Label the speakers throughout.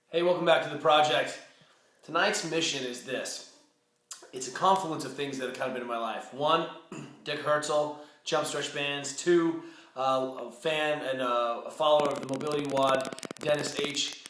Speaker 1: Hey, welcome back to the project. Tonight's mission is this. It's a confluence of things that have kind of been in my life. One, Dick Herzl, jump stretch bands. Two, a fan and a follower of the MobilityWOD, Dennis H.,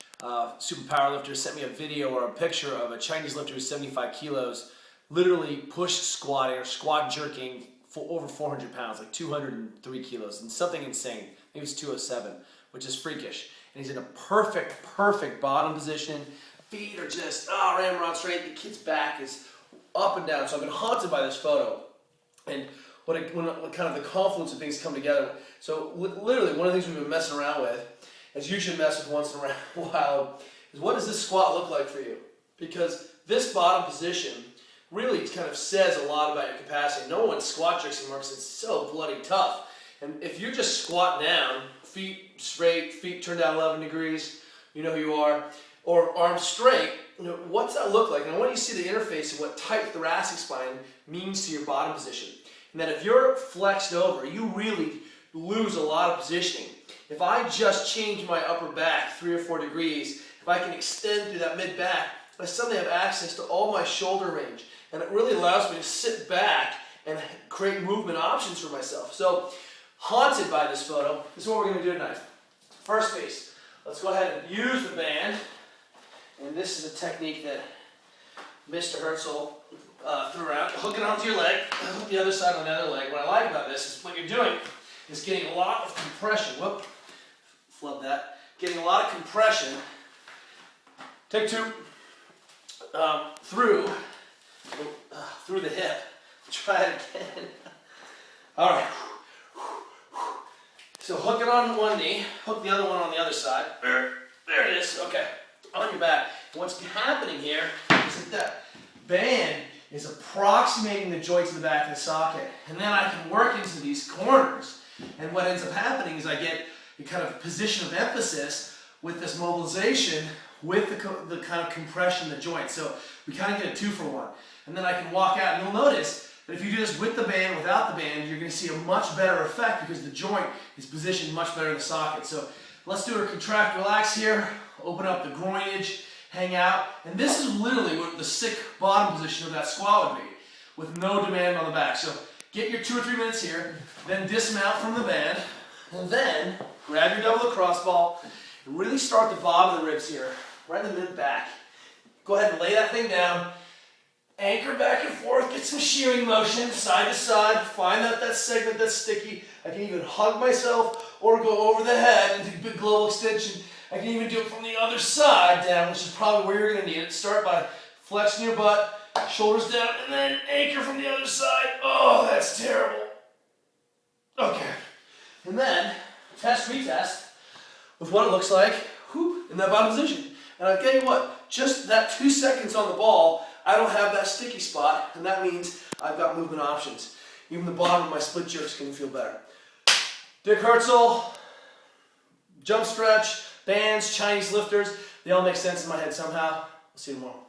Speaker 1: super powerlifter, sent me a video or a picture of a Chinese lifter who's 75 kilos, literally push squatting or squat jerking for over 400 pounds, like 203 kilos, and something insane. Maybe it's 207, which is freakish. And he's in a perfect bottom position. Feet are just, ramrod straight. The kid's back is up and down. So I've been haunted by this photo. And when kind of the confluence of things come together. So literally, one of the things we've been messing around with, as you should mess with once in a while, is what does this squat look like for you? Because this bottom position really kind of says a lot about your capacity. No one squat jerks anymore because it's so bloody tough. And if you just squat down, feet straight, feet turned down 11 degrees, you know who you are, or arms straight, what's that look like? And I want you to see the interface of what tight thoracic spine means to your bottom position. And that if you're flexed over, you really lose a lot of positioning. If I just change my upper back 3 or 4 degrees, if I can extend through that mid-back, I suddenly have access to all my shoulder range. And it really allows me to sit back and create movement options for myself. So, haunted by this photo, this is what we're going to do tonight. First piece, let's go ahead and use the band. And this is a technique that Mr. Herzl threw around. Hook it onto your leg, hook the other side on the other leg. What I like about this is what you're doing is getting a lot of compression. Whoop, flub that. Getting a lot of compression. Take two. Through the hip. Try it again. All right. So hook it on one knee, hook the other one on the other side. There it is. Okay, on your back. And what's happening here is that band is approximating the joints in the back of the socket, and then I can work into these corners. And what ends up happening is I get a kind of position of emphasis with this mobilization with the kind of compression in the joint. So we kind of get a 2-for-1. And then I can walk out, and you'll notice that if you do this with the band, without the band, you're going to see a much better effect because the joint is positioned much better in the socket. So let's do a contract, relax here, open up the groinage, hang out. And this is literally what the sick bottom position of that squat would be, with no demand on the back. So get your 2 or 3 minutes here, then dismount from the band, and then grab your double lacrosse ball, and really start the bottom of the ribs here, right in the mid-back. Go ahead and lay that thing down. Anchor back and forth, get some shearing motion, side to side, find that segment that's sticky. I can even hug myself or go over the head into big global extension. I can even do it from the other side down, which is probably where you're going to need it. Start by flexing your butt, shoulders down, and then anchor from the other side. Oh, that's terrible. Okay. And then, retest with what it looks like in that bottom position. And I'll tell you what, just that 2 seconds on the ball, I don't have that sticky spot, and that means I've got movement options. Even the bottom of my split jerks can feel better. Dick Herzl, jump stretch, bands, Chinese lifters, they all make sense in my head somehow. We'll see you tomorrow.